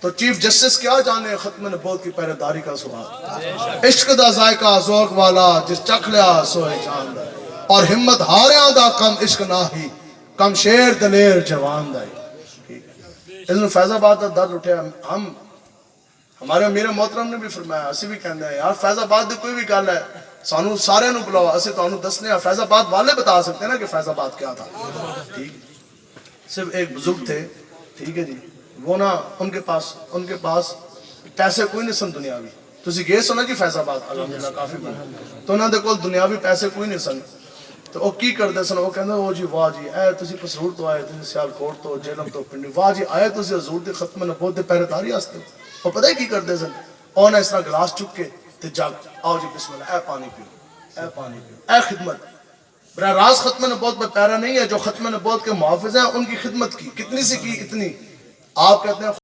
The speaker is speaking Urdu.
تو چیف جسٹس کیا جانے ختم نبوت کی پہرے داری کا سوال، عشق دا ذائقہ ذوق والا جس چکھ لیا سوئے جان دے، اور ہمت ہاریاں دا کم عشق نہ ہی کم شیر دلیر جوان دے۔ اس نے فیض آباد دا درد اٹھے، ہمارے امیر محترم نے بھی فرمایا، اسی بھی کہندے ہیں یار فیض آباد دی کوئی بھی گل ہے سانو سارے نو بلاؤ، اسے تو انہوں دسنے ہیں، فیض آباد والے بتا سکتے ہیں نا کہ فیض آباد کیا تھا۔ ٹھیک، صرف ایک بزرگ تھے، ٹھیک ہے جی، وہ نا ان کے پاس پیسے کوئی نہیں سن دنیاوی، تسی گئے سنا جی فیض آباد الحمدللہ کافی بڑا، تو انہوں نے کول دنیاوی پیسے کوئی نہیں سن، تو وہ کی کردے سن، وہ کہندے او جی واہ جی اے تسی پسرور تو آئے، تسی سیالکوٹ تو جیلم تو پنڈی، واہ جی آئے تسی حضور دی ختم نبوت دے پہرے داری واسطے۔ وہ پتہ ہے کی کردے سن، اور نے اس طرح گلاس چک کے تے جگ، آؤ جی بسم اللہ، اے پانی پیو، اے پانی پیو، اے خدمت۔ براہ راست ختم نبوت میں پیرا نہیں ہے، جو ختم نبوت کے محافظ ہیں ان کی خدمت کی، کتنی سی کی اتنی، آپ کہتے ہیں